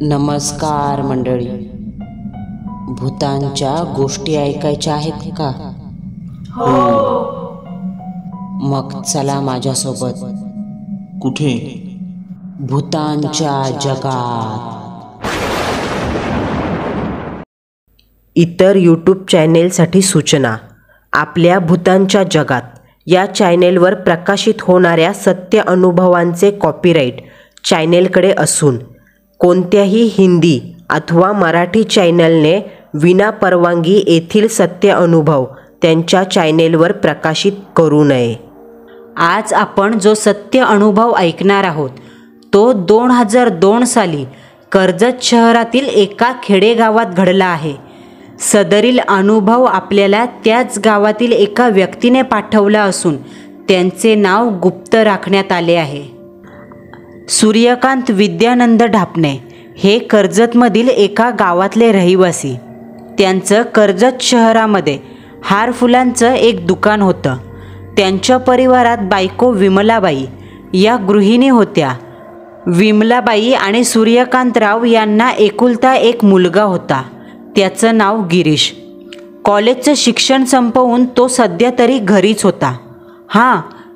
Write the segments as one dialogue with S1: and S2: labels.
S1: नमस्कार मंडळी. भूतांच्या गोष्टी ऐकायच्या आहेत का? मग चला माझ्यासोबत.
S2: कुठे?
S1: भूतांच्या जगात.
S3: इतर यूट्यूब चॅनेलसाठी सूचना. आपल्या भूतांच्या जगात या चॅनेलवर प्रकाशित होणाऱ्या सत्य अनुभवांचे कॉपीराईट चॅनेलकडे असून कोणत्याही हिंदी अथवा मराठी चॅनलने विना परवानगी येथील सत्य अनुभव त्यांच्या चॅनेलवर प्रकाशित करू नये.
S4: आज आपण जो सत्य अनुभव ऐकणार आहोत तो 2002 साली कर्जत शहरातील एका खेडेगावात घडला आहे. सदरील अनुभव आपल्याला त्याच गावातील एका व्यक्तीने पाठवला असून त्यांचे नाव गुप्त राखण्यात आले आहे. सूर्यकांत विद्यानंद ढापणे हे कर्जतमधील एका गावातले रहिवासी. त्यांचं कर्जत शहरामध्ये हार फुलांचं एक दुकान होतं. त्यांच्या परिवारात बायको विमलाबाई या गृहिणी होत्या. विमलाबाई आणि सूर्यकांतराव यांना एकुलता एक मुलगा होता. त्याचं नाव गिरीश. कॉलेजचं शिक्षण संपवून तो सध्या तरी घरीच होता.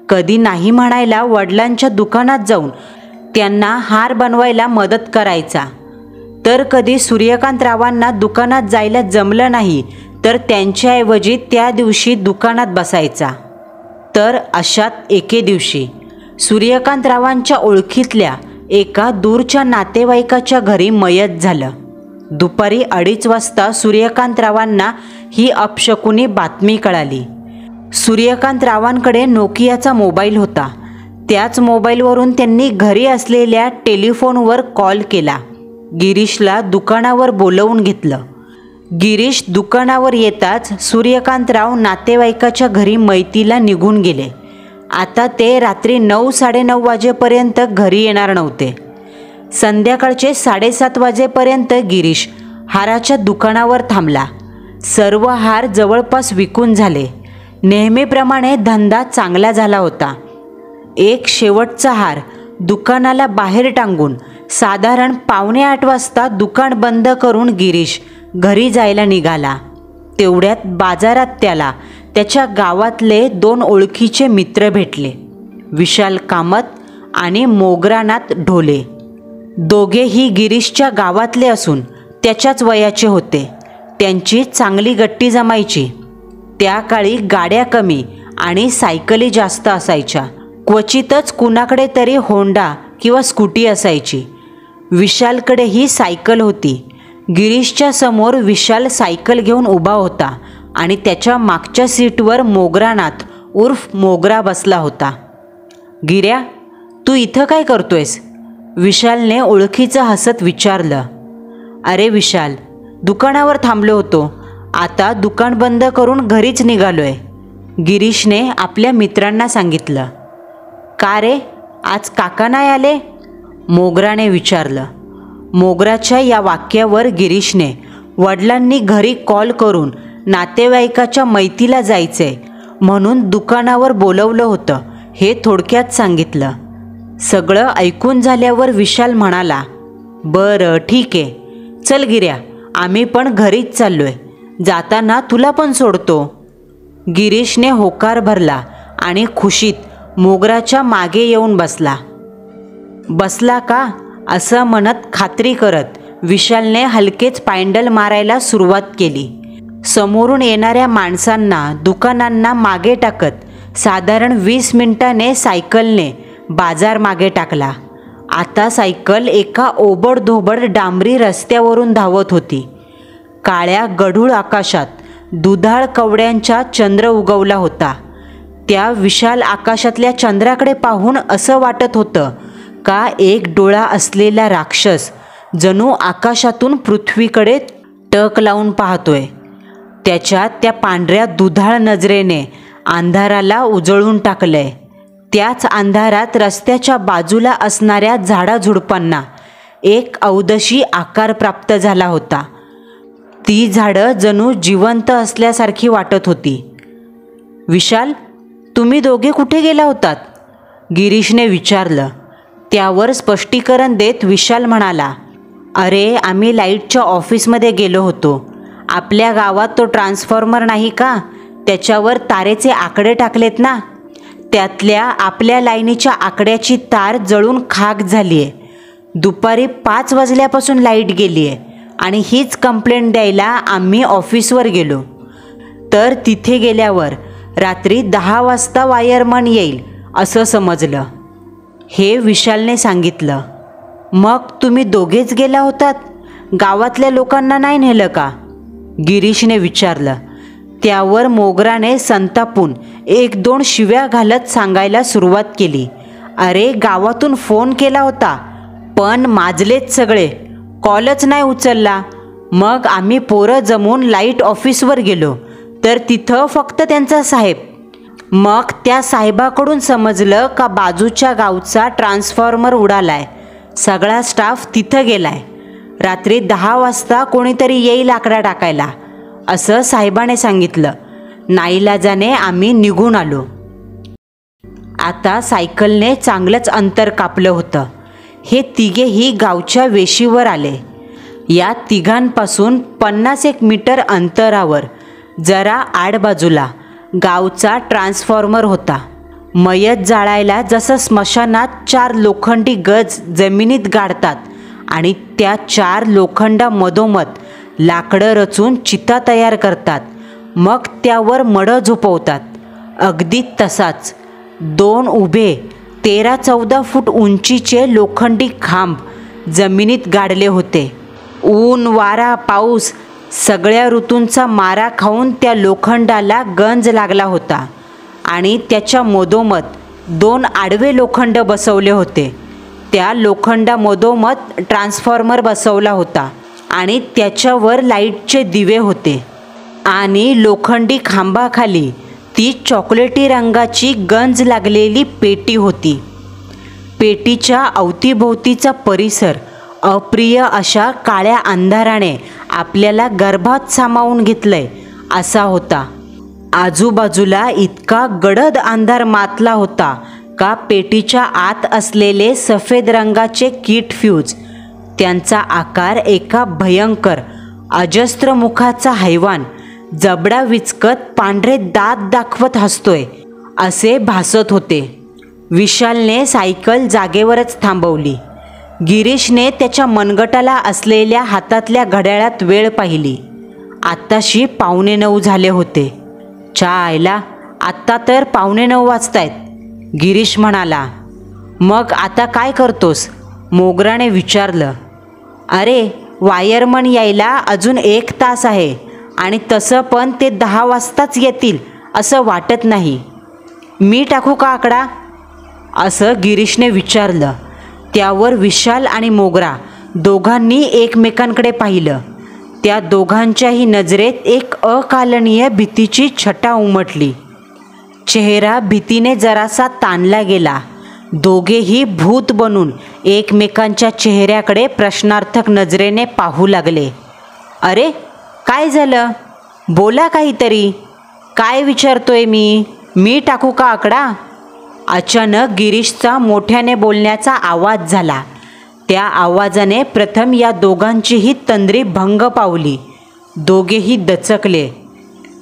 S4: कधी नाही म्हणायला वडिलांच्या दुकानात जाऊन त्यांना हार बनवायला मदत करायचा. तर कधी सूर्यकांतरावांना दुकानात जायला जमलं नाही तर त्यांच्याऐवजी त्या दिवशी दुकानात बसायचा. तर अशात एके दिवशी सूर्यकांतरावांच्या ओळखीतल्या एका दूरच्या नातेवाईकाच्या घरी मयत झालं. दुपारी 2:30 वाजता सूर्यकांतरावांना ही अपशकुनी बातमी कळाली. सूर्यकांतरावांकडे नोकियाचा मोबाईल होता. त्याच मोबाईलवरून त्यांनी घरी असलेल्या टेलिफोनवर कॉल केला. गिरीशला दुकानावर बोलवून घेतलं. गिरीश दुकानावर येताच सूर्यकांतराव नातेवाईकाच्या घरी मैतीला निघून गेले. आता ते रात्री 9-9:30 वाजेपर्यंत घरी येणार नव्हते. संध्याकाळचे 7:30 वाजेपर्यंत गिरीश हाराच्या दुकानावर थांबला. सर्व हार जवळपास विकून झाले. नेहमीप्रमाणे धंदा चांगला झाला होता. एक शेवटचा हार दुकानाला बाहेर टांगून साधारण 7:45 वाजता दुकान बंद करून गिरीश घरी जायला निघाला. तेवढ्यात बाजारात त्याला त्याच्या गावातले 2 ओळखीचे मित्र भेटले, विशाल कामत आणि मोगरानाथ ढोले. दोघेही गिरीशच्या गावातले असून त्याच्याच वयाचे होते. त्यांची चांगली गट्टी जमायची. त्या काळी गाड्या कमी आणि सायकली जास्त असायच्या. क्वचितच कुणाकडे तरी होंडा किंवा स्कूटी असायची. विशालकडे ही सायकल होती. गिरीशच्या समोर विशाल सायकल घेऊन उभा होता आणि त्याच्या मागच्या सीटवर मोगरानाथ उर्फ मोगरा बसला होता. गिऱ्या, तू इथं काय करतोयस? विशालने ओळखीचं हसत विचारलं. अरे विशाल, दुकानावर थांबलो होतो. आता दुकान बंद करून घरीच निघालोय, गिरीशने आपल्या मित्रांना सांगितलं. का रे, आज काका नाही आले? मोगराने विचारलं. मोगराच्या या वाक्यावर गिरीशने वडिलांनी घरी कॉल करून नातेवाईकाच्या मैतीला जायचंय म्हणून दुकानावर बोलवलं होतं हे थोडक्यात सांगितलं. सगळं ऐकून झाल्यावर विशाल म्हणाला, बरं ठीक आहे, चल गिऱ्या, आम्ही पण घरीच चाललोय. जाताना तुला पण सोडतो. गिरीशने होकार भरला आणि खुशीत मोगराच्या मागे येऊन बसला का असं म्हणत खात्री करत विशालने हलकेच पायंडल मारायला सुरुवात केली. समोरून येणाऱ्या माणसांना दुकानांना मागे टाकत साधारण 20 मिनिटाने सायकलने बाजार मागे टाकला. आता सायकल एका ओबडधोबड डांबरी रस्त्यावरून धावत होती. काळ्या गढूळ आकाशात दुधाळ कवड्यांचा चंद्र उगवला होता. त्या विशाल आकाशातल्या चंद्राकडे पाहून असं वाटत होतं का एक डोळा असलेला राक्षस जणू आकाशातून पृथ्वीकडे टक लावून पाहतोय. त्याच्या त्या पांढऱ्या दुधाळ नजरेने अंधाराला उजळून टाकलंय. त्याच अंधारात रस्त्याच्या बाजूला असणाऱ्या झाडाझुडपांना एक अवदशी आकार प्राप्त झाला होता. ती झाडं जणू जिवंत असल्यासारखी वाटत होती. विशाल, तुम्ही दोघे कुठे गेला होतात? गिरीशने विचारलं. त्यावर स्पष्टीकरण देत विशाल म्हणाला, अरे आम्ही लाईटच्या ऑफिसमध्ये गेलो होतो. आपल्या गावात तो ट्रान्सफॉर्मर नाही का, त्याच्यावर तारेचे आकडे टाकलेत ना, त्यातल्या आपल्या लाईनीच्या आकड्याची तार जळून खाक झाली आहे. दुपारी 5 वाजल्यापासून लाईट गेली आहे आणि हीच कंप्लेंट द्यायला आम्ही ऑफिसवर गेलो. तर तिथे गेल्यावर रात्री 10 वाजता वायरमन येईल असं समजलं, हे विशालने सांगितलं. मग तुम्ही दोघेच गेला होतात, गावातल्या लोकांना नाही नेलं का, गिरीशने विचारलं. त्यावर मोगराने संतापून 1-2 शिव्या घालत सांगायला सुरुवात केली. अरे गावातून फोन केला होता पण माजलेत सगळे, कॉलच नाही उचलला. मग आम्ही पोरं जमून लाईट ऑफिसवर गेलो तर तिथं फक्त त्यांचा साहेब. मग त्या साहेबाकडून समजलं का बाजूच्या गावचा ट्रान्सफॉर्मर उडालाय. सगळा स्टाफ तिथं गेलाय. रात्री 10 वाजता कोणीतरी येईल आकडा टाकायला असं साहेबाने सांगितलं. नाईलाजाने आम्ही निघून आलो. आता सायकलने चांगलंच अंतर कापलं होतं. हे तिघेही गावच्या वेशीवर आले. या तिघांपासून 50-1 मीटर अंतरावर जरा आडबाजूला गावचा ट्रान्सफॉर्मर होता. मयत जाळायला जसं स्मशानात 4 लोखंडी गज जमिनीत गाडतात आणि त्या 4 लोखंडामधोमध लाकडं रचून चिता तयार करतात, मग त्यावर मडं झोपवतात, अगदी तसाच 2 उभे 13-14 फूट उंचीचे लोखंडी खांब जमिनीत गाडले होते. ऊन वारा पाऊस सगळ्या ऋतूंचा मारा खाऊन त्या लोखंडाला गंज लागला होता आणि त्याच्या मधोमध 2 आडवे लोखंड बसवले होते. त्या लोखंडामधोमध ट्रान्सफॉर्मर बसवला होता आणि त्याच्यावर लाईटचे दिवे होते आणि लोखंडी खांबाखाली ती चॉकलेटी रंगाची गंज लागलेली पेटी होती. पेटीच्या अवतीभोवतीचा परिसर अप्रिय अशा काळ्या अंधाराने आपल्याला गर्भात सामावून घेतलंय असा होता. आजूबाजूला इतका गडद अंधार मातला होता का पेटीच्या आत असलेले सफेद रंगाचे किट फ्यूज, त्यांचा आकार एका भयंकर अजस्त्र मुखाचा हैवान जबडा विचकत पांढरे दात दाखवत हसतोय असे भासत होते. विशालने सायकल जागेवरच थांबवली. गिरीशने त्याच्या मनगटाला असलेल्या हातातल्या घड्याळात वेळ पाहिली. आत्ताशी 9:15 झाले होते. चायला, आत्ता तर 9:15 वाजतायत, गिरीश म्हणाला. मग आता काय करतोस, मोगराने विचारलं. अरे वायरमन यायला अजून 1 तास आहे आणि तसं पण ते 10 वाजताच येतील असं वाटत नाही. मी टाकू का आकडा, असं गिरीशने विचारलं. त्यावर विशाल आणि मोगरा दोघांनी एकमेकांकडे पाहिलं. त्या दोघांच्याही नजरेत एक अकालनीय भीतीची छटा उमटली. चेहरा भीतीने जरासा ताणला गेला. दोघेही भूत बनून एकमेकांच्या चेहऱ्याकडे प्रश्नार्थक नजरेने पाहू लागले. अरे काय झालं, बोला काहीतरी, काय विचारतोय मी टाकू का आकडा, अचानक गिरीशचा मोठ्याने बोलण्याचा आवाज झाला. त्या आवाजाने प्रथम या दोघांचीही तंद्री भंग पावली. दोघेही दचकले.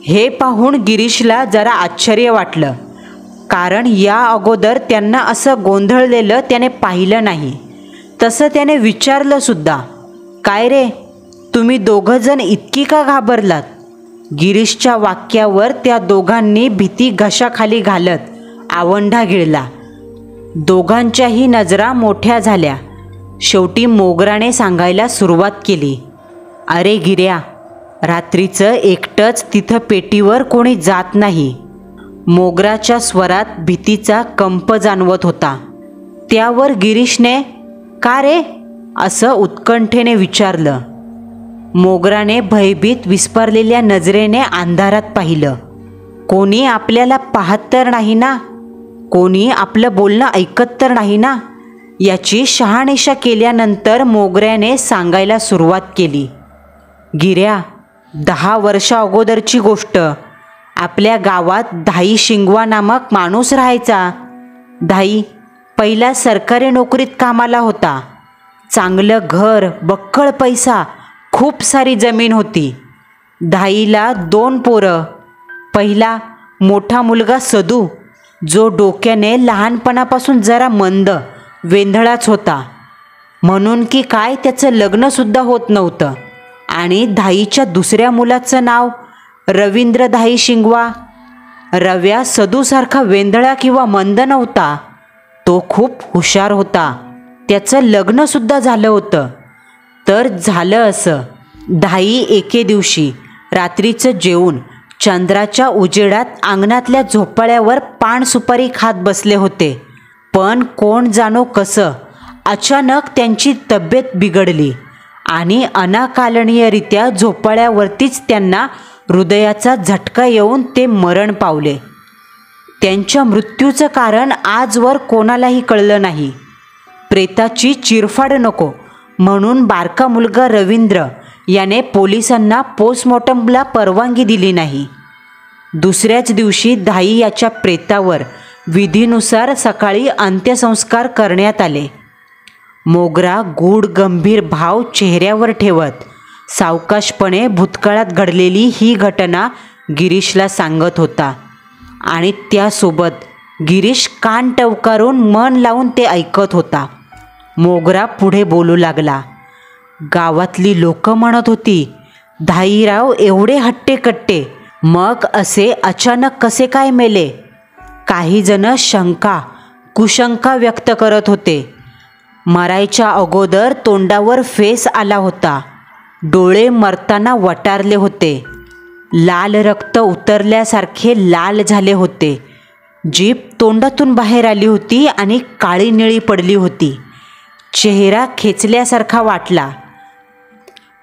S4: हे पाहून गिरीशला जरा आश्चर्य वाटलं, कारण या अगोदर त्यांना असं गोंधळलेलं त्याने पाहिलं नाही. तसं त्याने विचारलं सुद्धा, काय रे, तुम्ही दोघंजण इतकी का घाबरलात. गिरीशच्या वाक्यावर त्या दोघांनी भीती घशाखाली घालत आवंढा गिळला. दोघांच्याही नजरा मोठ्या झाल्या. शेवटी मोगराने सांगायला सुरुवात केली. अरे गिर्या, रात्रीचं एकटंच तिथं पेटीवर कोणी जात नाही. मोगराच्या स्वरात भीतीचा कंप जाणवत होता. त्यावर गिरीशने का रे असं उत्कंठेने विचारलं. मोगराने भयभीत विस्फारलेल्या नजरेने अंधारात पाहिलं. कोणी आपल्याला पाहत तर नाही ना, कोणी आपलं बोलणं ऐकत तर नाही ना, याची शहानिशा केल्यानंतर मोगऱ्याने सांगायला सुरुवात केली. गिर्या, 10 वर्ष अगोदरची गोष्ट. आपल्या गावात धाई शिंगवा नामक माणूस राहायचा. धाई पहिला सरकारी नोकरीत कामाला होता. चांगलं घर, बक्कळ पैसा, खूप सारी जमीन होती. धाईला 2 पोरं. पहिला मोठा मुलगा सदू, जो डोक्याने लहानपणापासून जरा मंद, वेंधळाच होता. म्हणून की काय त्याचं लग्नसुद्धा होत नव्हतं. आणि धाईच्या दुसऱ्या मुलाचं नाव रवींद्र धाई शिंगवा. रव्या सदूसारखा वेंधळा किंवा मंद नव्हता. तो खूप हुशार होता. त्याचं लग्नसुद्धा झालं होतं. तर झालं असं, धाई एके दिवशी रात्रीचं जेवून चंद्राच्या उजेडात अंगणातल्या झोपाळ्यावर पान सुपारी खात बसले होते. पण कोण जाणो कसं अचानक त्यांची तब्येत बिघडली आणि अनाकालनीयरित्या झोपाळ्यावरतीच त्यांना हृदयाचा झटका येऊन ते मरण पावले. त्यांच्या मृत्यूचं कारण आजवर कोणालाही कळलं नाही. प्रेताची चिरफाड नको म्हणून बारका मुलगा रवींद्र याने पोलिसांना पोस्टमॉर्टमला परवानगी दिली नाही. दुसऱ्याच दिवशी धाई याच्या प्रेतावर विधीनुसार सकाळी अंत्यसंस्कार करण्यात आले. मोगरा गूढ गंभीर भाव चेहऱ्यावर ठेवत सावकाशपणे भूतकाळात घडलेली ही घटना गिरीशला सांगत होता. आणि त्यासोबत गिरीश कान टवकारून मन लावून ते ऐकत होता. मोगरा पुढे बोलू लागला. गावातली लोक म्हणत होती, धाईराव एवढे हट्टेकट्टे, मग असे अचानक कसे काय मेले? काही जण शंका कुशंका व्यक्त करत होते. मरायच्या अगोदर तोंडावर फेस आला होता. डोळे मरताना वटारले होते. लाल रक्त उतरल्यासारखे लाल झाले होते. जीभ तोंडातून बाहेर आली होती आणि काळी निळी पडली होती. चेहरा खेचल्यासारखा वाटला.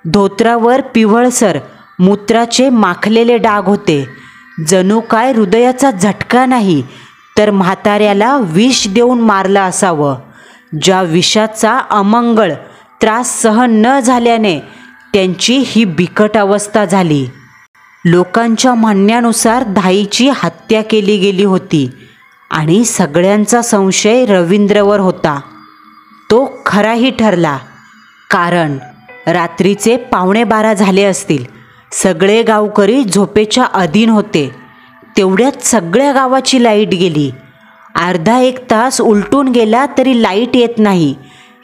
S4: धोत्रावर पिवळसर मूत्राचे माखलेले डाग होते. जणू काय हृदयाचा झटका नाही तर म्हाताऱ्याला विष देऊन मारलं असावं. ज्या विषाचा अमंगळ त्रास सहन न झाल्याने त्यांची ही बिकट अवस्था झाली. लोकांच्या म्हणण्यानुसार धाईची हत्या केली गेली होती आणि सगळ्यांचा संशय रवींद्रवर होता. तो खराही ठरला. कारण रात्रीचे 11:15 झाले असतील. सगळे गावकरी झोपेच्या अधीन होते. तेवढ्यात सगळ्या गावाची लाईट गेली. अर्धा 1 तास उलटून गेला तरी लाईट येत नाही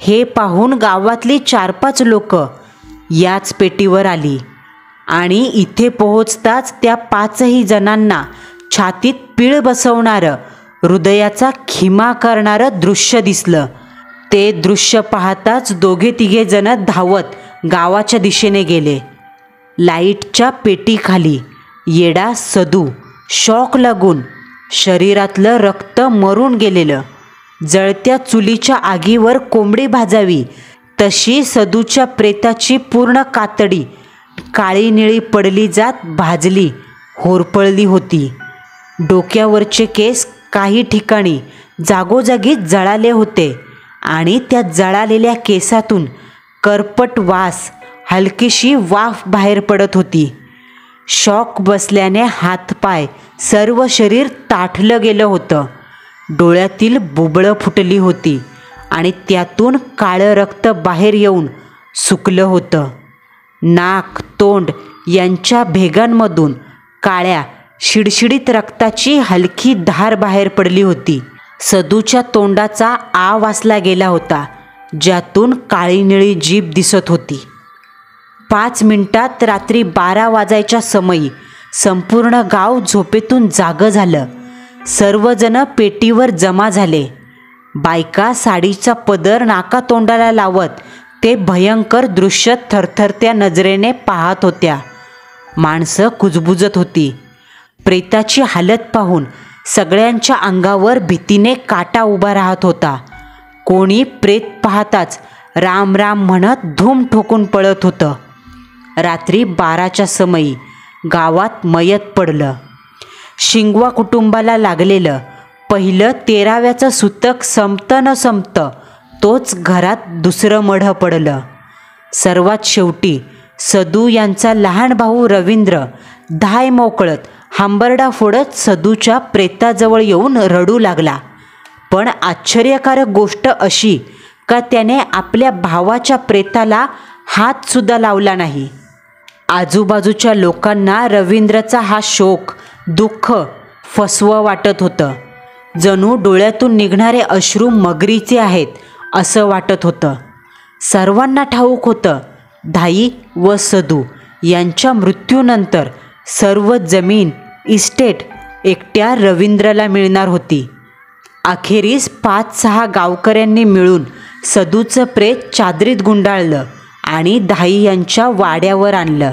S4: हे पाहून गावातली 4-5 लोक याच पेटीवर आली. आणि इथे पोहोचताच त्या 5ही जणांना छातीत पीळ बसवणारं, हृदयाचा खिमा करणारं दृश्य दिसलं. ते दृश्य पाहताच 2-3 जण धावत गावाच्या दिशेने गेले. लाईटच्या पेटीखाली येडा सदू शॉक लागून शरीरातलं रक्त मरून गेलेलं. जळत्या चुलीच्या आगीवर कोंबडी भाजावी तशी सदूच्या प्रेताची पूर्ण कातडी काळी निळी पडली जात भाजली होरपळली होती. डोक्यावरचे केस काही ठिकाणी जागोजागी जळाले होते आणि त्या जळालेल्या केसातून करपट वास, हलकीशी वाफ बाहेर पडत होती. शॉक बसल्याने हातपाय सर्व शरीर ताठलं गेलं होतं. डोळ्यातील बुबळं फुटली होती आणि त्यातून काळं रक्त बाहेर येऊन सुकलं होतं. नाक तोंड यांच्या भेगांमधून काळ्या शिडशिडीत रक्ताची हलकी धार बाहेर पडली होती. सदूच्या तोंडाचा आ वासला गेला होता, ज्यातून काळी निळी जीभ दिसत होती. 5 मिनिटात रात्री 12 वाजायच्या समयी संपूर्ण गाव झोपेतून जागं झालं. सर्वजण पेटीवर जमा झाले. बायका साडीचा पदर नाका तोंडाला लावत ते भयंकर दृश्य थरथरत्या नजरेने पाहत होत्या. माणसं कुजबुजत होती. प्रेताची हालत पाहून सगळ्यांच्या अंगावर भीतीने काटा उभा राहत होता. कोणी प्रेत पाहताच राम राम म्हणत धूम ठोकून पळत होतं. रात्री 12च्या समयी गावात मयत पडलं. शिंगवा कुटुंबाला लागलेलं पहिलं 13व्याचं सुतक संपतं न संपतं तोच घरात दुसरं मढं पडलं. सर्वात शेवटी सदू यांचा लहान भाऊ रवींद्र धाय मोकळत हांबरडा फोडत सदूच्या प्रेताजवळ येऊन रडू लागला. पण आश्चर्यकारक गोष्ट अशी का त्याने आपल्या भावाच्या प्रेताला हात सुद्धा लावला नाही. आजूबाजूच्या लोकांना रवींद्रचा हा शोक, दुःख फसवं वाटत होतं. जणू डोळ्यातून निघणारे अश्रू मगरीचे आहेत असं वाटत होतं. सर्वांना ठाऊक होतं, धाई व सदू यांच्या मृत्यूनंतर सर्व जमीन, इस्टेट एकट्या रवींद्रला मिळणार होती. अखेरीस 5-6 गावकऱ्यांनी मिळून सदूचं प्रेत चादरीत गुंडाळलं आणि धाई यांच्या वाड्यावर आणलं.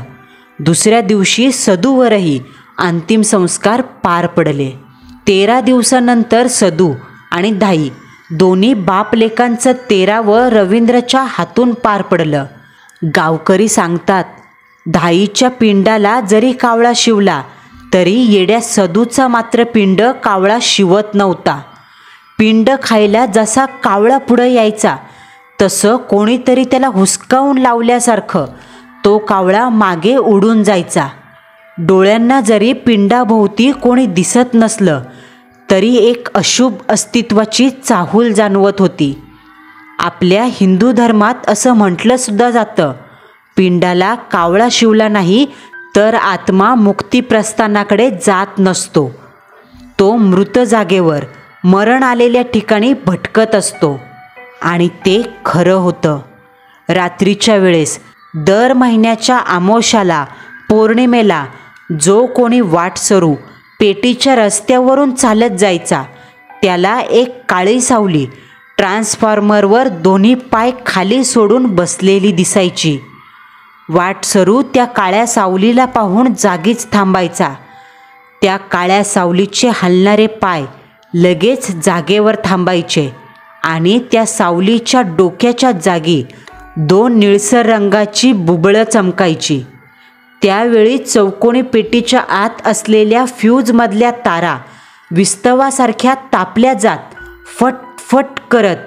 S4: दुसऱ्या दिवशी सदूवरही अंतिम संस्कार पार पडले. 13 दिवसानंतर सदू आणि धाई दोन्ही बापलेकांचं 13वं रवींद्रच्या हातून पार पडलं. गावकरी सांगतात, धाईच्या पिंडाला जरी कावळा शिवला तरी येड्या सदूचा मात्र पिंड कावळा शिवत नव्हता. पिंड खायला जसा कावळा पुढं यायचा तसं कोणीतरी त्याला हुसकावून लावल्यासारखं तो कावळा मागे उडून जायचा. डोळ्यांना जरी पिंडाभोवती कोणी दिसत नसलं तरी एक अशुभ अस्तित्वाची चाहूल जाणवत होती. आपल्या हिंदू धर्मात असं म्हटलं सुद्धा जातं, पिंडाला कावळा शिवला नाही तर आत्मा मुक्तिप्रस्थानाकडे जात नसतो. तो मृत जागेवर, मरण आलेल्या ठिकाणी भटकत असतो. आणि ते खरं होतं. रात्रीच्या वेळेस दर महिन्याच्या अमावास्येला, पौर्णिमेला जो कोणी वाटसरू पेटीच्या रस्त्यावरून चालत जायचा त्याला एक काळी सावली ट्रान्सफॉर्मरवर दोन्ही पाय खाली सोडून बसलेली दिसायची. वाटसरू त्या काळ्या सावलीला पाहून जागीच थांबायचा. त्या काळ्या सावलीचे हलणारे पाय लगेच जागेवर थांबायचे आणि त्या सावलीच्या डोक्याच्या जागी 2 निळसर रंगाची बुबळं चमकायची. त्यावेळी चौकोनी पेटीच्या आत असलेल्या फ्यूजमधल्या तारा विस्तवासारख्या तापल्या जात फट फट करत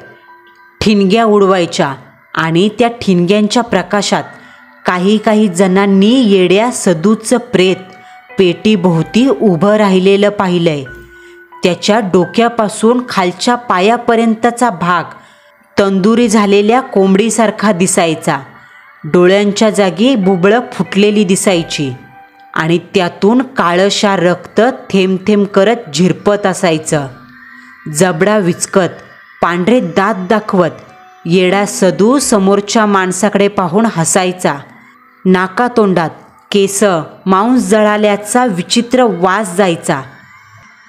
S4: ठिणग्या उडवायच्या आणि त्या ठिणग्यांच्या प्रकाशात काही जणांनी येड्या सदूचं प्रेत पेटीभोवती उभं राहिलेलं पाहिलंय. त्याच्या डोक्यापासून खालच्या पायापर्यंतचा भाग तंदुरी झालेल्या कोंबडीसारखा दिसायचा. डोळ्यांच्या जागी बुबळं फुटलेली दिसायची आणि त्यातून काळशार रक्त थेंब थेंब करत झिरपत असायचं. जबडा विचकत, पांढरे दात दाखवत येडा सदू समोरच्या माणसाकडे पाहून हसायचा. नाकातोंडात केस, मांस जळाल्याचा विचित्र वास जायचा.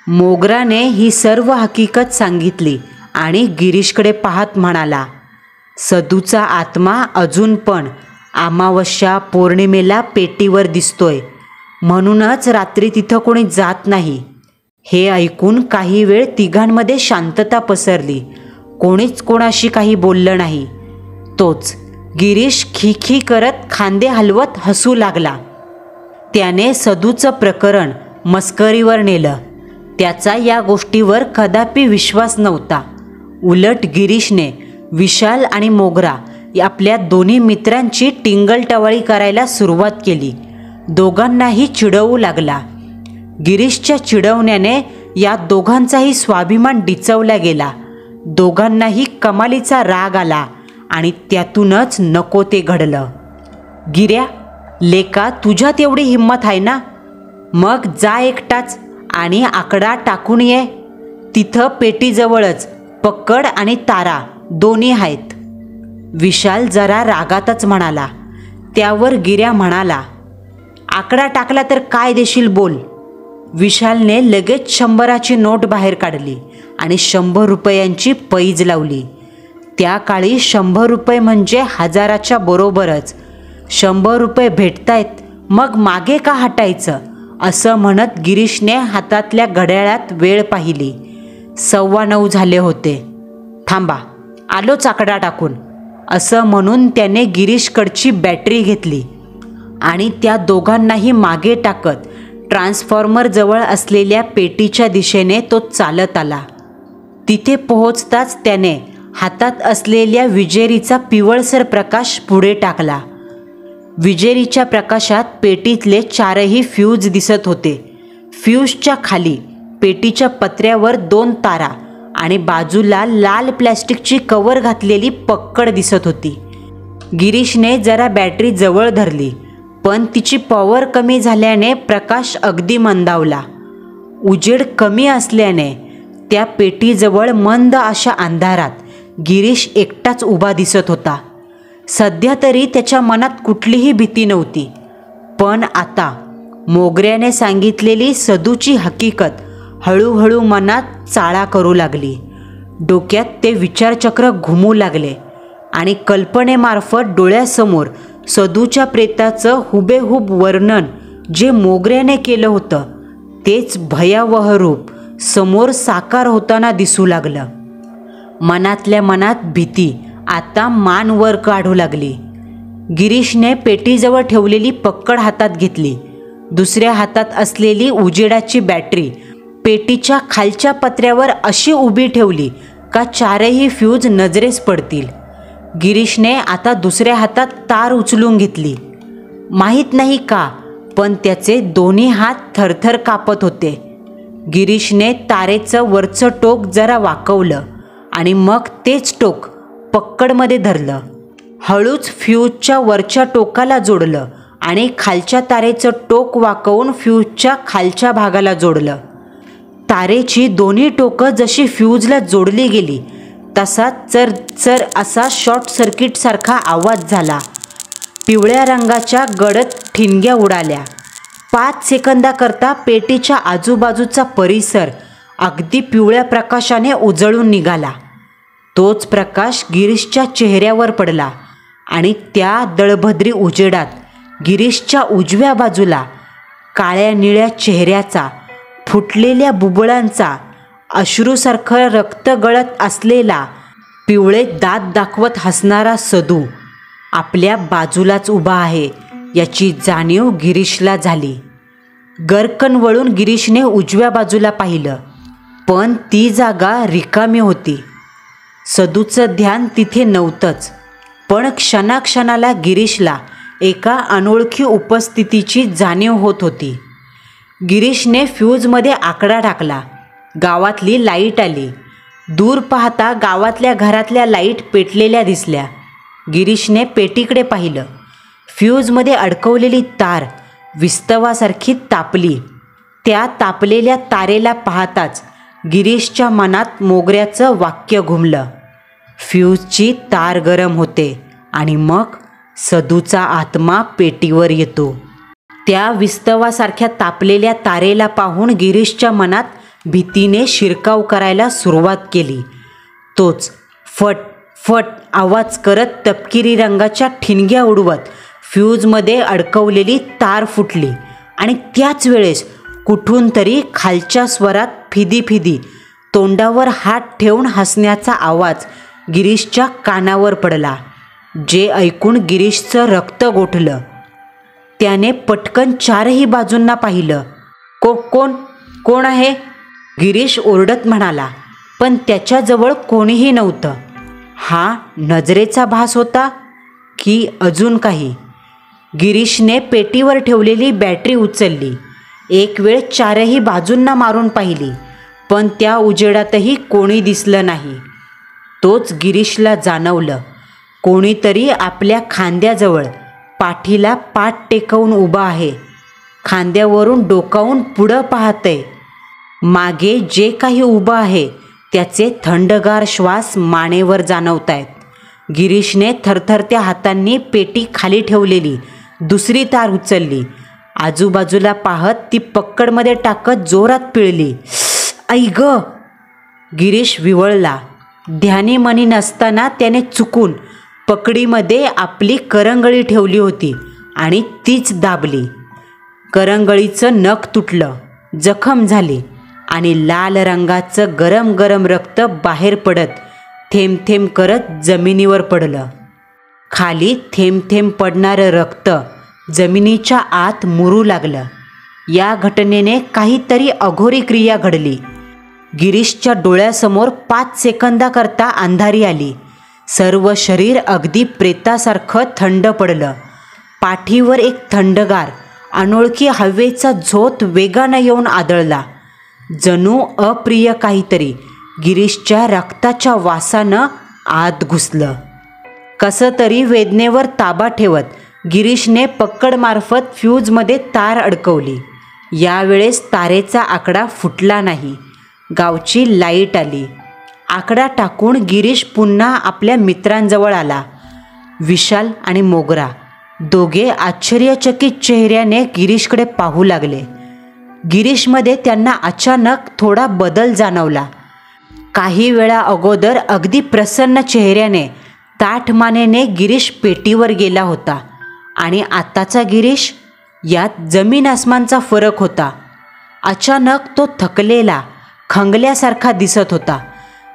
S4: मोगराने ही सर्व हकीकत सांगितली आणि गिरीशकडे पाहत म्हणाला, सदूचा आत्मा अजून पण अमावस्या, पौर्णिमेला पेटीवर दिसतोय, म्हणूनच रात्री तिथं कोणी जात नाही. हे ऐकून काही वेळ तिघांमध्ये शांतता पसरली. कोणीच कोणाशी काही बोललं नाही. तोच गिरीश खी करत खांदे हलवत हसू लागला. त्याने सदूचं प्रकरण मस्करीवर नेलं. त्याचा या गोष्टीवर कदापि विश्वास नव्हता. उलट गिरीशने विशाल आणि मोगरा आपल्या दोन्ही मित्रांची टिंगलटवाळी करायला सुरुवात केली. दोघांनाही चिडवू लागला. गिरीशच्या चिडवण्याने या दोघांचाही स्वाभिमान डिचवला गेला. दोघांनाही कमालीचा राग आला आणि त्यातूनच नको ते घडलं. गिऱ्या, लेका, तुझ्यात एवढी हिंमत आहे ना? मग जा एकटाच आणि आकडा टाकून ये. तिथं पेटीजवळच पक्कड आणि तारा दोन्ही आहेत. विशाल जरा रागातच म्हणाला. त्यावर गिऱ्या म्हणाला, आकडा टाकला तर काय देशील बोल. विशालने लगेच 100ची नोट बाहेर काढली आणि 100 रुपयांची पैज लावली. त्या काळी 100 रुपये म्हणजे 1000च्या बरोबरच. 100 रुपये भेटतायत, मग मागे का हटायचं, असं म्हणत गिरीशने हातातल्या घड्याळात वेळ पाहिली. 9:15 झाले होते. थांबा, आलोच आकडा टाकून, असं म्हणून त्याने गिरीशकडची बॅटरी घेतली आणि त्या दोघांनाही मागे टाकत ट्रान्सफॉर्मर जवळ असलेल्या पेटीच्या दिशेने तो चालत आला. तिथे पोहोचताच त्याने हातात असलेल्या विजेरीचा पिवळसर प्रकाश पुढे टाकला. विजेरीच्या प्रकाशात पेटीतले 4ही फ्यूज दिसत होते. फ्यूजच्या खाली पेटीच्या पत्र्यावर 2 तारा आणि बाजूला लाल प्लॅस्टिकची कवर घातलेली पक्कड दिसत होती. गिरीशने जरा बॅटरी जवळ धरली, पण तिची पॉवर कमी झाल्याने प्रकाश अगदी मंदावला. उजेड कमी असल्याने त्या पेटीजवळ मंद अशा अंधारात गिरीश एकटाच उभा दिसत होता. सध्या तरी त्याच्या मनात कुठलीही भीती नव्हती, पण आता मोगऱ्याने सांगितलेली सदूची हकीकत हळूहळू मनात चाळा करू लागली. डोक्यात ते विचारचक्र घुमू लागले आणि कल्पनेमार्फत डोळ्यासमोर सदूच्या प्रेताचं हुबेहूब वर्णन जे मोगऱ्याने केलं होतं तेच भयावह रूप समोर साकार होताना दिसू लागलं. मनातल्या मनात भीती आता मान वर काढू लागली. गिरीशने पेटीजवळ ठेवलेली पक्कड हातात घेतली. दुसऱ्या हातात असलेली उजेडाची बॅटरी पेटीच्या खालच्या पत्र्यावर अशी उभी ठेवली का चारही फ्यूज नजरेस पडतील. गिरीशने आता दुसऱ्या हातात तार उचलून घेतली. माहीत नाही का, पण त्याचे दोन्ही हात थरथर कापत होते. गिरीशने तारेचं वरचं टोक जरा वाकवलं आणि मग तेच टोक पक्कडमध्ये धरलं. हळूच फ्यूजच्या वरच्या टोकाला जोडलं आणि खालच्या तारेचं टोक वाकवून फ्यूजच्या खालच्या भागाला जोडलं. तारेची दोन्ही टोकं जशी फ्यूजला जोडली गेली तसा चर चर असा शॉर्ट सर्किटसारखा आवाज झाला. पिवळ्या रंगाच्या गडद ठिणग्या उडाल्या. 5 सेकंदाकरता पेटीच्या आजूबाजूचा परिसर अगदी पिवळ्या प्रकाशाने उजळून निघाला. तोच प्रकाश गिरीशच्या चेहऱ्यावर पडला आणि त्या दळभद्री उजेडात गिरीशच्या उजव्या बाजूला काळ्या निळ्या चेहऱ्याचा, फुटलेल्या बुबुळांचा, अश्रूसारखं रक्त गळत असलेला, पिवळे दात दाखवत हसणारा सदू आपल्या बाजूलाच उभा आहे याची जाणीव गिरीशला झाली. गरकन वळून गिरीशने उजव्या बाजूला पाहिलं, पण ती जागा रिकामी होती. सदूचं ध्यान तिथे नव्हतंच, पण क्षणाक्षणाला गिरीशला एका अनोळखी उपस्थितीची जाणीव होत होती. गिरीशने फ्यूजमध्ये आकडा टाकला. गावातली लाईट आली. दूर पाहता गावातल्या घरातल्या लाईट पेटलेल्या दिसल्या. गिरीशने पेटीकडे पाहिलं. फ्यूजमध्ये अडकवलेली तार विस्तवासारखी तापली. त्या तापलेल्या तारेला पाहताच गिरीशच्या मनात मोगऱ्याचं वाक्य घुमलं. फ्यूजची तार गरम होते आणि मग सदूचा आत्मा पेटीवर येतो. त्या विस्तवासारख्या तापलेल्या तारेला पाहून गिरीशच्या मनात भीतीने शिरकाव करायला सुरुवात केली. तोच फट फट आवाज करत तपकिरी रंगाच्या ठिणग्या उडवत फ्यूजमध्ये अडकवलेली तार फुटली आणि त्याच वेळेस कुठून तरी खालच्या स्वरात फिदी फिदी तोंडावर हात ठेवून हसण्याचा आवाज गिरीशच्या कानावर पडला, जे ऐकून गिरीशचं रक्त गोठलं. त्याने पटकन चारही बाजूंना पाहिलं. कोण आहे? गिरीश ओरडत म्हणाला, पण त्याच्याजवळ कोणीही नव्हतं. हा नजरेचा भास होता की अजून काही? गिरीशने पेटीवर ठेवलेली बॅटरी उचलली. एक वेळ चारही बाजूंना मारून पाहिली, पण त्या उजेडातही कोणी दिसलं नाही. तोच गिरीशला जाणवलं, कोणीतरी आपल्या खांद्याजवळ पाठीला पाठ टेकवून उभा आहे. खांद्यावरून डोकावून पुढं पाहतंय. मागे जे काही उभं आहे त्याचे थंडगार श्वास मानेवर जाणवत आहेत. गिरीशने थरथरत्या हातांनी पेटी खाली ठेवलेली दुसरी तार उचलली. आजूबाजूला पाहत ती पक्कडमध्ये टाकत जोरात पिळली. आई ग! गिरीश विवळला. ध्यानीमनी नसताना त्याने चुकून पकडीमध्ये आपली करंगळी ठेवली होती आणि तीच दाबली. करंगळीचं नख तुटलं, जखम झाली आणि लाल रंगाचं गरम गरम रक्त बाहेर पडत थेंब थेंब करत जमिनीवर पडलं. खाली थेंब थेंब पडणारं रक्त जमिनीच्या आत मुरू लागलं. या घटनेने काहीतरी अघोरी क्रिया घडली. गिरीशच्या डोळ्यासमोर 5 सेकंदाकरता अंधारी आली. सर्व शरीर अगदी प्रेतासारखं थंड पडलं. पाठीवर एक थंडगार अनोळखी हवेचा झोत वेगानं येऊन आदळला. जणू अप्रिय काहीतरी गिरीशच्या रक्ताच्या वासानं आत घुसलं. कसं तरी वेदनेवर ताबा ठेवत गिरीशने पक्कडमार्फत फ्यूजमध्ये तार अडकवली. यावेळेस तारेचा आकडा फुटला नाही. गावची लाईट आली. आकडा टाकून गिरीश पुन्हा आपल्या मित्रांजवळ आला. विशाल आणि मोगरा दोघे आश्चर्यचकित चेहऱ्याने गिरीशकडे पाहू लागले. गिरीशमध्ये त्यांना अचानक थोडा बदल जाणवला. काही वेळा अगोदर अगदी प्रसन्न चेहऱ्याने ताठ मानेने गिरीश पेटीवर गेला होता आणि आताचा गिरीश यात जमीन आसमानचा फरक होता. अचानक तो थकलेला, खंगल्यासारखा दिसत होता.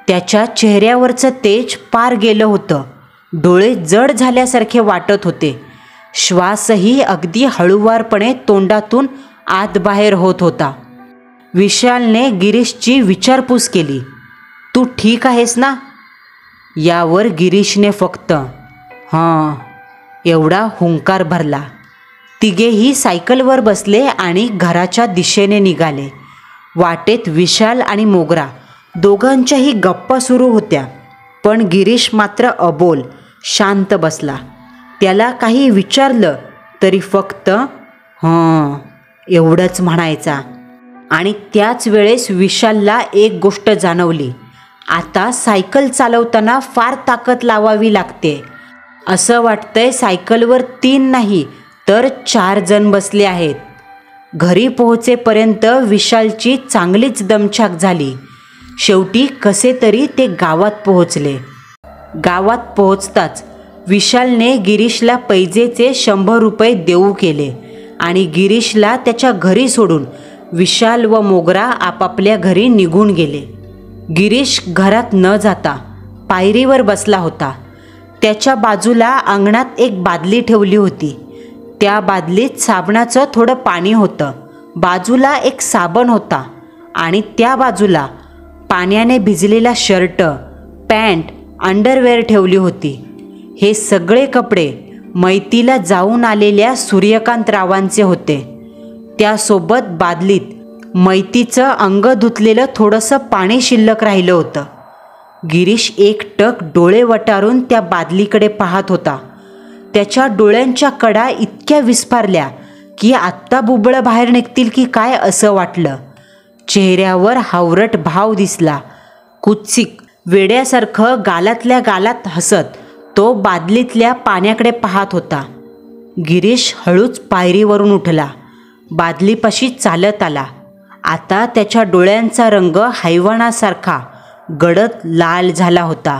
S4: त्याच्या चेहऱ्यावरचं तेज पार गेलं होतं. डोळे जड झाल्यासारखे वाटत होते. श्वासही अगदी हळूवारपणे तोंडातून आत बाहेर होत होता. विशालने गिरीशची विचारपूस केली, तू ठीक आहेस ना? यावर गिरीशने फक्त हां एवढा हुंकार भरला. तिघेही सायकलवर बसले आणि घराच्या दिशेने निघाले. वाटेत विशाल आणि मोगरा दोघांच्याही गप्पा सुरू होत्या. पण गिरीश मात्र अबोल, शांत बसला. त्याला काही विचारलं तरी फक्त हां एवढंच म्हणायचा. आणि त्याच वेळेस विशालला एक गोष्ट जाणवली. आता सायकल चालवताना फार ताकद लावावी लागते. असं वाटतंय सायकलवर 3 नाही तर 4 जण बसले आहेत. घरी पोहोचेपर्यंत विशालची चांगलीच दमछाक झाली. शेवटी कसे तरी ते गावात पोहोचले. गावात पोहोचताच विशालने गिरीशला पैजेचे 100 रुपये देऊ केले आणि गिरीशला त्याच्या घरी सोडून विशाल व मोगरा आपापल्या घरी निघून गेले. गिरीश घरात न जाता पायरीवर बसला होता. त्याच्या बाजूला अंगणात एक बादली ठेवली होती. त्या बादलीत साबणाचं थोडं पाणी होतं. बाजूला एक साबण होता आणि त्या बाजूला पाण्याने भिजलेला शर्ट, पॅन्ट, अंडरवेअर ठेवली होती. हे सगळे कपडे मैतीला जाऊन आलेल्या सूर्यकांतरावांचे होते. त्यासोबत बादलीत मैतीचं अंग धुतलेलं थोडंसं पाणी शिल्लक राहिलं होतं. गिरीश एकटक डोळे वटारून त्या बादलीकडे पाहत होता. त्याच्या डोळ्यांच्या कडा इतक्या विस्फारल्या की आत्ता बुबळं बाहेर निघतील की काय असं वाटलं. चेहऱ्यावर हावरट भाव दिसला. कुत्सिक वेड्यासारखं गालातल्या गालात हसत तो बादलीतल्या पाण्याकडे पाहत होता. गिरीश हळूच पायरीवरून उठला. बादलीपाशी चालत आला. आता त्याच्या डोळ्यांचा रंग हैवानासारखा गडद लाल झाला होता.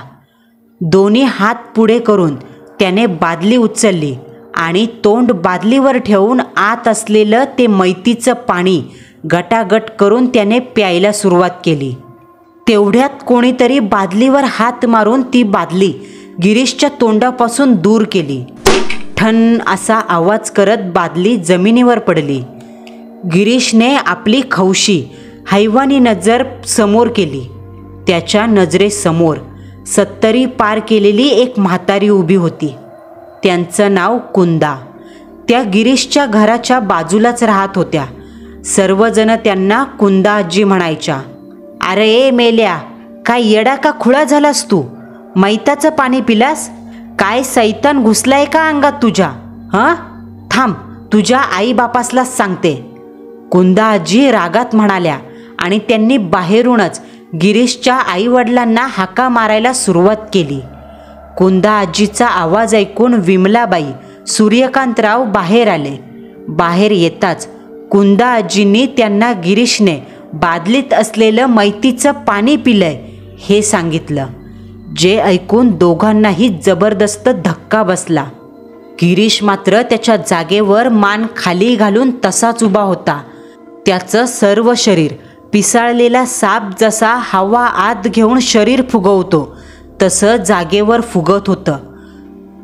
S4: दोन्ही हात पुढे करून त्याने बादली उचलली आणि तोंड बादलीवर ठेवून आत असलेलं ते मैतीचं पाणी गटागट करून त्याने प्यायला सुरुवात केली. तेवढ्यात कोणीतरी बादलीवर हात मारून ती बादली गिरीशच्या तोंडापासून दूर केली. ठण असा आवाज करत बादली जमिनीवर पडली. गिरीशने आपली खवशी हैवानी नजर समोर केली. त्याच्या नजरेसमोर 70 पार केलेली एक म्हातारी उभी होती. त्यांचं नाव कुंदा. त्या गिरीशच्या घराच्या बाजूलाच राहत होत्या. सर्वजण त्यांना कुंदा आजी म्हणायच्या. अरे ए मेल्या, काय येडा का खुळा झालास तू? मैताचं पाणी पिलास? काय सैतान घुसलाय का अंगात तुझ्या? हां थांब, तुझ्या आईबापासलाच सांगते, कुंदा आजी रागात म्हणाल्या आणि त्यांनी बाहेरूनच गिरीशच्या आईवडिलांना हाका मारायला सुरुवात केली. कुंदा आजीचा आवाज ऐकून विमलाबाई, सूर्यकांतराव बाहेर आले. बाहेर येताच कुंदा आजींनी त्यांना गिरीशने बादलीत असलेलं मैतीचं पाणी पिलंय हे सांगितलं. जे ऐकून दोघांनाही जबरदस्त धक्का बसला. गिरीश मात्र त्याच्या जागेवर मान खाली घालून तसाच उभा होता. त्याचं सर्व शरीर पिसाळलेला साप जसा हवा आत घेऊन शरीर फुगवतो तसं जागेवर फुगत होतं.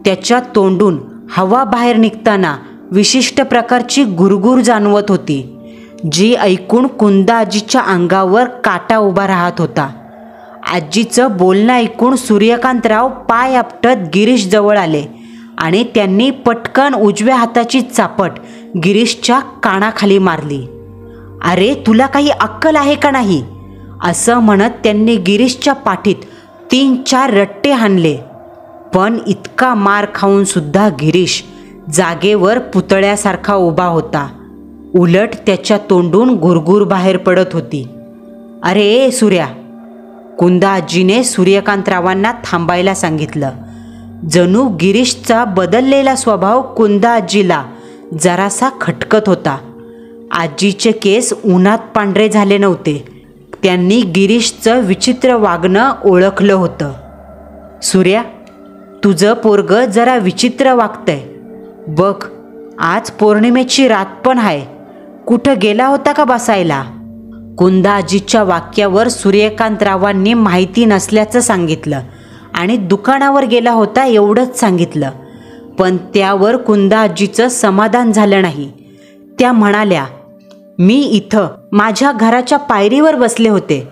S4: त्याच्या तोंडून हवा बाहेर निघताना विशिष्ट प्रकारची गुरगुर जाणवत होती, जी ऐकून कुंदा आजीच्या अंगावर काटा उभा राहत होता. आजीचं बोलणं ऐकून सूर्यकांतराव पाय आपटत गिरीश जवळ आले आणि त्यांनी पटकन उजव्या हाताची चापट गिरीशच्या कानाखाली मारली. अरे तुला काही अक्कल आहे का नाही? असं म्हणत त्यांनी गिरीशच्या पाठीत 3-4 रट्टे हाणले. पण इतका मार खाऊन सुद्धा गिरीश जागेवर पुतळ्यासारखा उभा होता. उलट त्याच्या तोंडून गुरगुर बाहेर पडत होती. अरे सूर्या, कुंदा आजीने सूर्यकांतरावांना थांबायला सांगितलं. जणू गिरीशचा बदललेला स्वभाव कुंदा आजीला जरासा खटकत होता. आजीचे केस उन्हात पांढरे झाले नव्हते. त्यांनी गिरीशचं विचित्र वागणं ओळखलं होतं. सूर्या, तुझं पोरगं जरा विचित्र वागतंय बघ. आज पौर्णिमेची रात पण आहे. कुठं गेला होता का बसायला? कुंदा आजीच्या वाक्यावर सूर्यकांतरावांनी माहिती नसल्याचं सांगितलं आणि दुकानावर गेला होता एवढंच सांगितलं. पण त्यावर कुंदा आजीचं समाधान झालं नाही. त्या म्हणाल्या, मी इथं माझ्या घराच्या पायरीवर बसले होते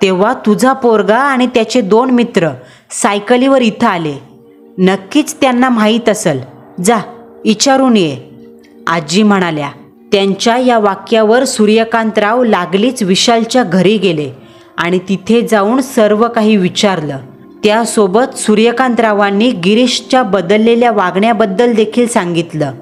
S4: तेव्हा तुझा पोरगा आणि त्याचे 2 मित्र सायकलीवर इथं आले. नक्कीच त्यांना माहीत असेल, जा विचारून ये, आजी म्हणाल्या. त्यांच्या या वाक्यावर सूर्यकांतराव लागलीच विशालच्या घरी गेले आणि तिथे जाऊन सर्व काही विचारलं. त्यासोबत सूर्यकांतरावांनी गिरीशच्या बदललेल्या वागण्याबद्दल देखील सांगितलं.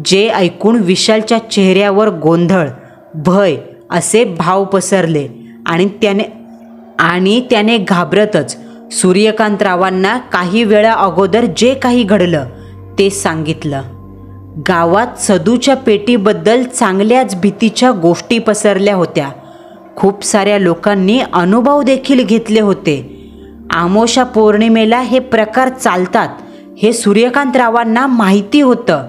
S4: जे ऐकून विशालच्या चेहऱ्यावर गोंधळ, भय असे भाव पसरले आणि त्याने घाबरतच सूर्यकांतरावांना काही वेळा अगोदर जे काही घडलं ते सांगितलं. गावात सदूच्या पेटीबद्दल चांगल्याच भीतीच्या गोष्टी पसरल्या होत्या. खूप साऱ्या लोकांनी अनुभव देखील घेतले होते. आमोशा पौर्णिमेला हे प्रकार चालतात हे सूर्यकांतरावांना माहिती होतं.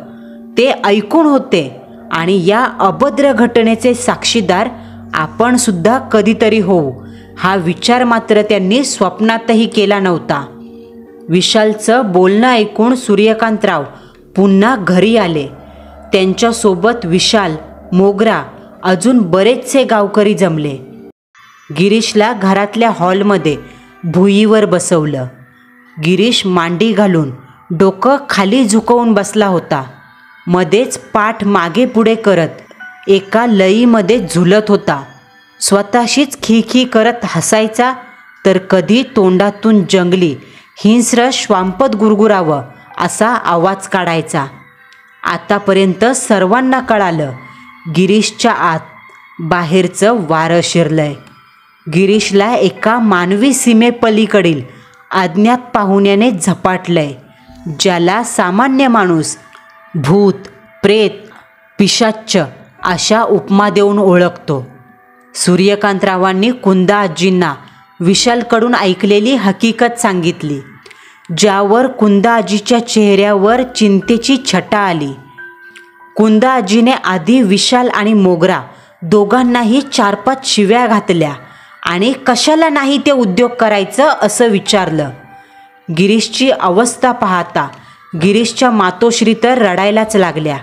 S4: ते ऐकून होते आणि या अभद्र घटनेचे साक्षीदार आपण सुद्धा कधीतरी होऊ हा विचार मात्र त्यांनी स्वप्नातही केला नव्हता. विशालचं बोलणं ऐकून सूर्यकांतराव पुन्हा घरी आले. त्यांच्यासोबत विशाल, मोगरा, अजून बरेचसे गावकरी जमले. गिरीशला घरातल्या हॉलमध्ये भुईवर बसवलं. गिरीश मांडी घालून डोकं खाली झुकवून बसला होता. मध्येच पाठ मागे पुढे करत एका लयीमध्ये झुलत होता. स्वतःशीच खिखी करत हसायचा तर कधी तोंडातून जंगली हिंस्र श्वांपत गुरगुरावं असा आवाज काढायचा. आतापर्यंत सर्वांना कळालं, गिरीशच्या आत बाहेरचं वारं शिरलंय. गिरीशला एका मानवी सीमेपलीकडील अज्ञात पाहुण्याने झपाटलंय, ज्याला सामान्य माणूस भूत, प्रेत, पिशाच्च अशा उपमा देऊन ओळखतो. सूर्यकांतरावांनी कुंदा आजींना विशालकडून ऐकलेली हकीकत सांगितली, ज्यावर कुंदा आजीच्या चेहऱ्यावर चिंतेची छटा आली. कुंदा आजीने आधी विशाल आणि मोगरा दोघांनाही 4-5 शिव्या घातल्या आणि कशाला नाही ते उद्योग करायचं असं विचारलं. गिरीशची अवस्था पाहता गिरीशच्या मातोश्री तर रडायलाच लागल्या.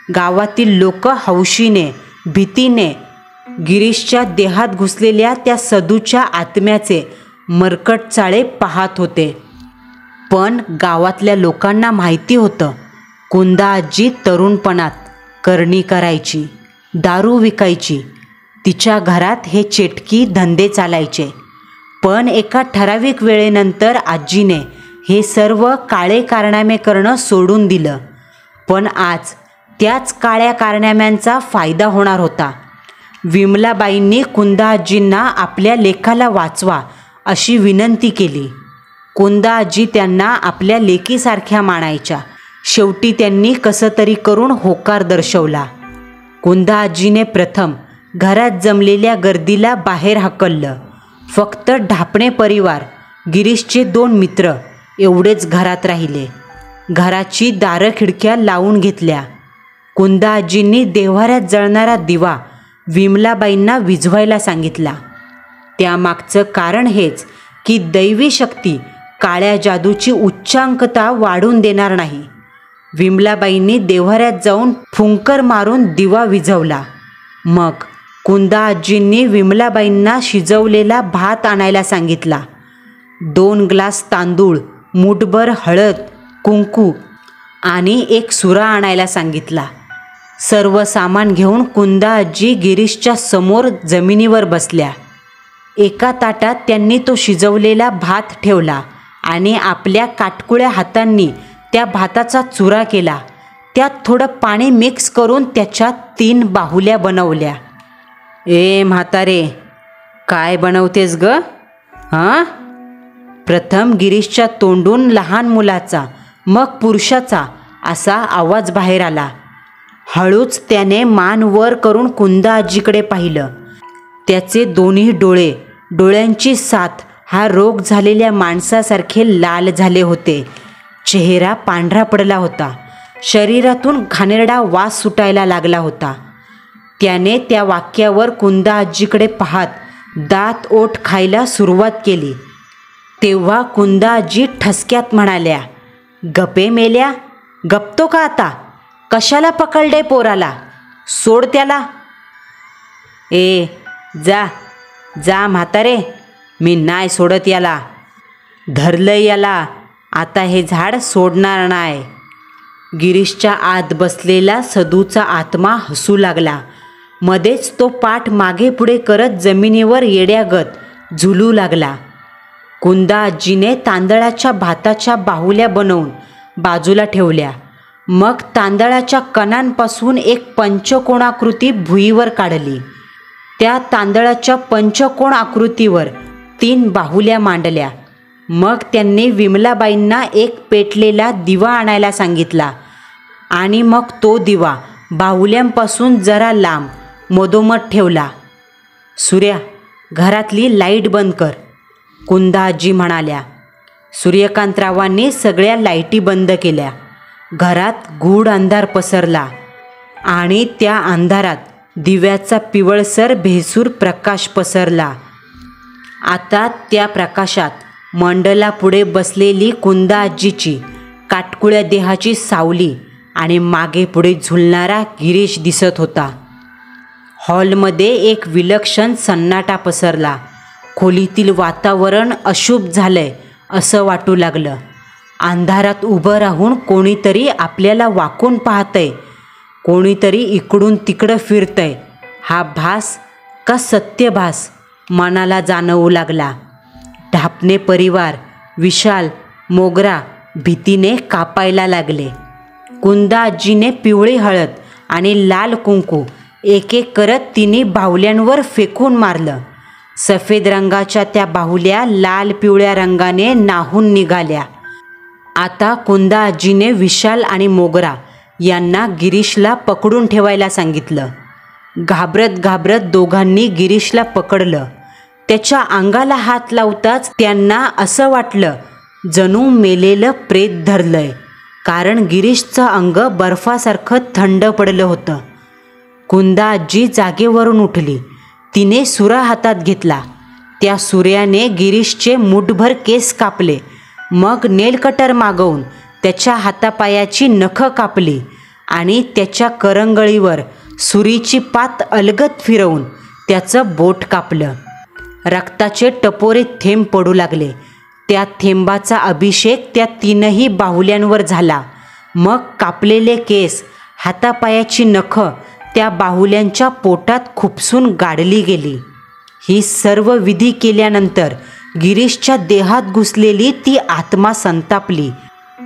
S4: गावातील लोक हौशीने, भीतीने गिरीशच्या देहात घुसलेल्या त्या सदूच्या आत्म्याचे मरकट चाळे पाहत होते. पण गावातल्या लोकांना माहिती होतं, कुंदा आजी तरुणपणात करणी करायची, दारू विकायची. तिच्या घरात हे चेटकी धंदे चालायचे. पण एका ठराविक वेळेनंतर आजीने हे सर्व काळे कारनामे करणं सोडून दिलं. पण आज त्याच काळ्या कारनाम्यांचा फायदा होणार होता. विमलाबाईंनी कुंदा आजींना आपल्या लेखाला वाचवा अशी विनंती केली. कुंदा आजी त्यांना आपल्या लेकीसारख्या मानायच्या. शेवटी त्यांनी कसं तरी करून होकार दर्शवला. कुंदा आजीने प्रथम घरात जमलेल्या गर्दीला बाहेर हाकललं. फक्त ढापणे परिवार, गिरीशचे 2 मित्र एवढेच घरात राहिले. घराची दारं खिडक्या लावून घेतल्या. कुंदा आजींनी देव्हाऱ्यात जळणारा दिवा विमलाबाईंना विझवायला सांगितला. त्यामागचं कारण हेच की दैवी शक्ती काळ्या जादूची उच्चांकता वाढून देणार नाही. विमलाबाईंनी देव्हाऱ्यात जाऊन फुंकर मारून दिवा विझवला. मग कुंदा आजींनी विमलाबाईंना शिजवलेला भात आणायला सांगितला. 2 ग्लास तांदूळ, मूठभर हळद, कुंकू आणि 1 सुरा आणायला सांगितला. सर्व सामान घेऊन कुंदा आजी गिरीशच्या समोर जमिनीवर बसल्या. एका ताटात त्यांनी तो शिजवलेला भात ठेवला आणि आपल्या काटकुळ्या हातांनी त्या भाताचा चुरा केला. त्यात थोडं पाणी मिक्स करून त्याच्यात 3 बाहुल्या बनवल्या. ए म्हातारे, काय बनवतेस ग? हां? प्रथम गिरीशच्या तोंडून लहान मुलाचा, मग पुरुषाचा असा आवाज बाहेर आला. हळूच त्याने मान वर करून कुंदा आजीकडे पाहिलं. त्याचे दोन्ही डोळ्यांची साथ हा रोग झालेल्या माणसासारखे लाल झाले होते. चेहरा पांढरा पडला होता. शरीरातून घाणेरडा वास सुटायला लागला होता. त्याने त्या वाक्यावर कुंदा आजीकडे पाहत दात ओठ खायला सुरुवात केली. तेव्हा कुंदा आजी ठसक्यात म्हणाल्या, गपे मेल्या, गपतो का आता? कशाला पकडले पोराला? सोड त्याला. ए जा जा म्हातारे, मी नाही सोडत याला. धरलं याला, आता हे झाड सोडणार नाही. गिरीशच्या आत बसलेला सदूचा आत्मा हसू लागला. मध्येच तो पाठ मागे पुढे करत जमिनीवर येड्यागत झुलू लागला. कुंदा आजीने तांदळाच्या भाताच्या बाहुल्या बनवून बाजूला ठेवल्या. मग तांदळाच्या कणांपासून एक पंचकोणाकृती भुईवर काढली. त्या तांदळाच्या पंचकोण आकृतीवर 3 बाहुल्या मांडल्या. मग त्यांनी विमलाबाईंना एक पेटलेला दिवा आणायला सांगितला आणि मग तो दिवा बाहुल्यांपासून जरा लांब मधोमध ठेवला. सूर्या, घरातली लाईट बंद कर, कुंदा आजी म्हणाल्या. सूर्यकांतरावांनी सगळ्या लाईटी बंद केल्या. घरात गूढ अंधार पसरला आणि त्या अंधारात दिव्याचा पिवळसर भेसूर प्रकाश पसरला. आता त्या प्रकाशात मंडलापुढे बसलेली कुंदा आजीची काटकुळ्या देहाची सावली आणि मागे पुढे झुलणारा गिरीश दिसत होता. हॉलमध्ये एक विलक्षण सन्नाटा पसरला. खोलीतील वातावरण अशुभ झालंय असं वाटू लागलं. अंधारात उभं राहून कोणीतरी आपल्याला वाकून पाहतंय, कोणीतरी इकडून तिकडं फिरतंय. हा भास का सत्यभास मनाला जाणवू लागला. ढापणे परिवार, विशाल, मोगरा भीतीने कापायला लागले. कुंदा आजीने पिवळी हळद आणि लाल कुंकू एक एक करत तिन्ही बाहुल्यांवर फेकून मारलं. सफेद रंगाच्या त्या बाहुल्या लाल पिवळ्या रंगाने नाहून निघाल्या. आता कुंदा आजीने विशाल आणि मोगरा यांना गिरीशला पकडून ठेवायला सांगितलं. घाबरत घाबरत दोघांनी गिरीशला पकडलं. त्याच्या अंगाला हात लावताच त्यांना असं वाटलं जणू मेलेलं प्रेत धरलंय, कारण गिरीशचं अंग बर्फासारखं थंड पडलं होतं. कुंदा आजी जागेवरून उठली. तिने सुरा हातात घेतला. त्या सुऱ्याने गिरीशचे मुठभर केस कापले. मग नेलकटर मागवून त्याच्या हातापायाची नखं कापली आणि त्याच्या करंगळीवर सुरीची पात अलगद फिरवून त्याचं बोट कापलं. रक्ताचे टपोरे थेंब पडू लागले. त्या थेंबाचा अभिषेक त्या 3ही बाहुल्यांवर झाला. मग कापलेले केस, हातापायाची नखं त्या बाहुल्यांच्या पोटात खुपसून गाडली गेली. ही सर्व विधी केल्यानंतर गिरीशच्या देहात घुसलेली ती आत्मा संतापली.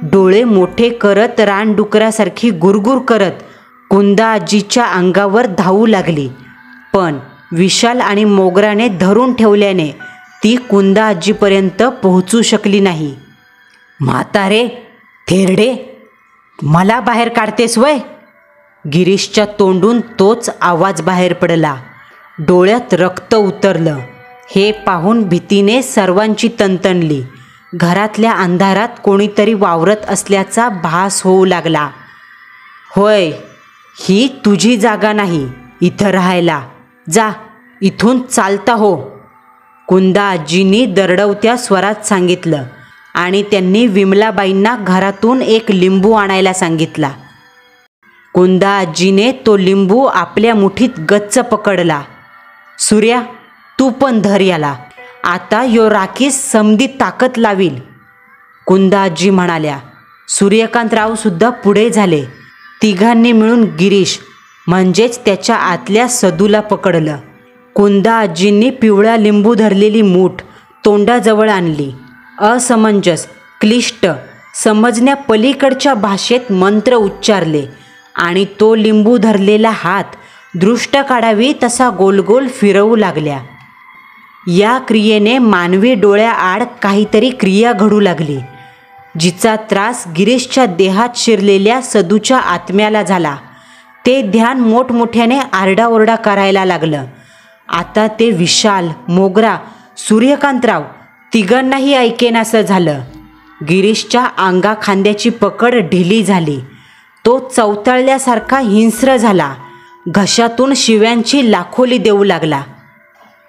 S4: डोळे मोठे करत रानडुकरासारखी गुरगुर करत कुंदा आजीच्या अंगावर धावू लागली. पण विशाल आणि मोगराने धरून ठेवल्याने ती कुंदा आजीपर्यंत पोहोचू शकली नाही. म्हातारे, थेरडे, मला बाहेर काढतेस वय? गिरीशच्या तोंडून तोच आवाज बाहेर पडला. डोळ्यात रक्त उतरलं. हे पाहून भीतीने सर्वांची तणतणली. घरातल्या अंधारात कोणीतरी वावरत असल्याचा भास होऊ लागला. होय, ही तुझी जागा नाही इथं राहायला. जा, इथून चालता हो, कुंदा आजींनी दरडवत्या स्वरात सांगितलं आणि त्यांनी विमलाबाईंना घरातून एक लिंबू आणायला सांगितला. कुंदा आजीने तो लिंबू आपल्या मुठीत गच्च पकडला. सूर्या, तू पण धर याला, आता यो राखीस समधी ताकद लावील, कुंदा आजी म्हणाल्या. सूर्यकांतरावसुद्धा पुढे झाले. तिघांनी मिळून गिरीश म्हणजेच त्याच्या आतल्या सदूला पकडलं. कुंदा आजींनी पिवळा लिंबू धरलेली मूठ तोंडाजवळ आणली. असमंजस, क्लिष्ट, समजण्या पलीकडच्या भाषेत मंत्र उच्चारले आणि तो लिंबू धरलेला हात दृष्ट काढावी तसा गोलगोल फिरवू लागल्या. या क्रियेने मानवी डोळ्याआड काहीतरी क्रिया घडू लागली, जिचा त्रास गिरीशच्या देहात शिरलेल्या सदूच्या आत्म्याला झाला. ते ध्यान मोठमोठ्याने आरडाओरडा करायला लागलं. आता ते विशाल, मोगरा, सूर्यकांतराव तिघांनाही ऐकेनासं झालं. गिरीशच्या अंगा खांद्याची पकड ढिली झाली. तो चवताळल्यासारखा हिंस्र झाला. घशातून शिव्यांची लाखोली देऊ लागला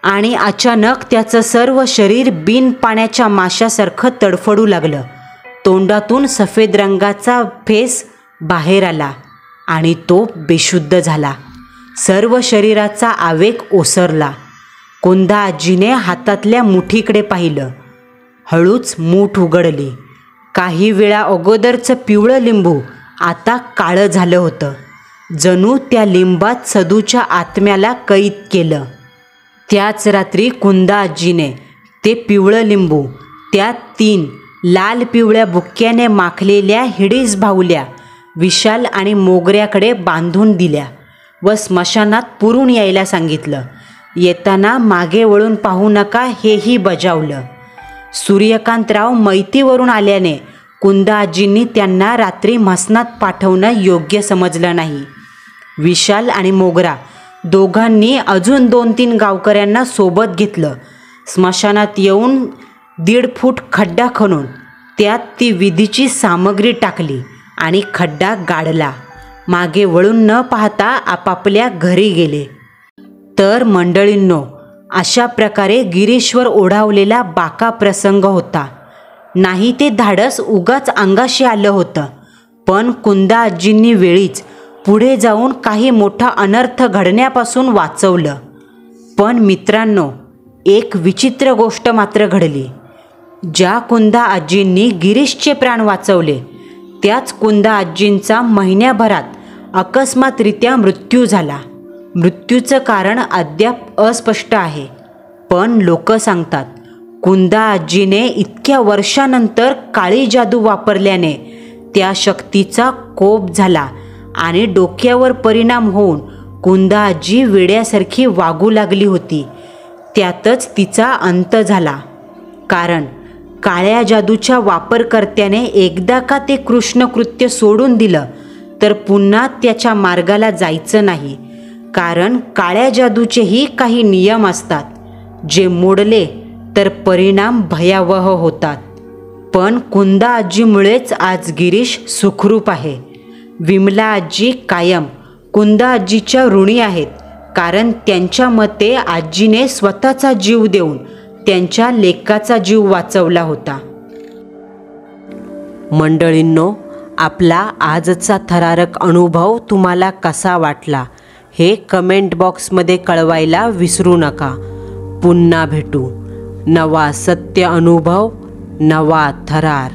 S4: आणि अचानक त्याचं सर्व शरीर बिन पाण्याच्या माशासारखं तडफडू लागलं. तोंडातून सफेद रंगाचा फेस बाहेर आला आणि तो बेशुद्ध झाला. सर्व शरीराचा आवेग ओसरला. कुंदा आजीने हातातल्या मुठीकडे पाहिलं. हळूच मूठ उघडली. काही वेळा अगोदरचं पिवळं लिंबू आता काळं झालं होतं. जणू त्या लिंबात सदूच्या आत्म्याला कैद केलं. त्याच रात्री कुंदा आजीने ते पिवळं लिंबू त्यात 3 लाल पिवळ्या बुक्क्याने माखलेल्या हिडीस बाहुल्या विशाल आणि मोगऱ्याकडे बांधून दिल्या व स्मशानात पुरून यायला सांगितलं. येताना मागे वळून पाहू नका हेही बजावलं. सूर्यकांतराव मैतीवरून आल्याने कुंदा आजींनी त्यांना रात्री म्हसनात पाठवणं योग्य समजलं नाही. विशाल आणि मोगरा दोघांनी अजून 2-3 गावकऱ्यांना सोबत घेतलं. स्मशानात येऊन 1.5 फूट खड्डा खणून त्यात ती विधीची सामग्री टाकली आणि खड्डा गाडला. मागे वळून न पाहता आपापल्या घरी गेले. तर मंडळींनो, अशा प्रकारे गिरीशवर ओढावलेला बाका प्रसंग होता. नाही ते धाडस उगाच अंगाशी आलं होतं, पण कुंदा आजींनी वेळीच पुढे जाऊन काही मोठा अनर्थ घडण्यापासून वाचवलं. पण मित्रांनो, एक विचित्र गोष्ट मात्र घडली. ज्या कुंदा आजींनी गिरीशचे प्राण वाचवले त्याच कुंदा आजींचा महिन्याभरात अकस्मातरित्या मृत्यू झाला. मृत्यूचं कारण अद्याप अस्पष्ट आहे, पण लोक सांगतात कुंदा आजीने इतक्या वर्षानंतर काळी जादू वापरल्याने त्या शक्तीचा कोप झाला आणि डोक्यावर परिणाम होऊन कुंदा आजी वेड्यासारखी वागू लागली होती. त्यातच तिचा अंत झाला. कारण काळ्या जादूच्या वापरकर्त्याने एकदा का ते कृष्णकृत्य सोडून दिलं तर पुन्हा त्याच्या मार्गाला जायचं नाही. कारण काळ्या जादूचेही काही नियम असतात, जे मोडले तर परिणाम भयावह होतात. पण कुंदा आजीमुळेच आज गिरीश सुखरूप आहे. विमला आजी कायम कुंदा आजीच्या ऋणी आहेत, कारण त्यांच्या मते आजीने स्वतःचा जीव देऊन त्यांच्या लेकाचा जीव वाचवला होता.
S3: मंडळींनो, आपला आजचा थरारक अनुभव तुम्हाला कसा वाटला हे कमेंट बॉक्समध्ये कळवायला विसरू नका. पुन्हा भेटू. नवा सत्य अनुभव, नवा थरार.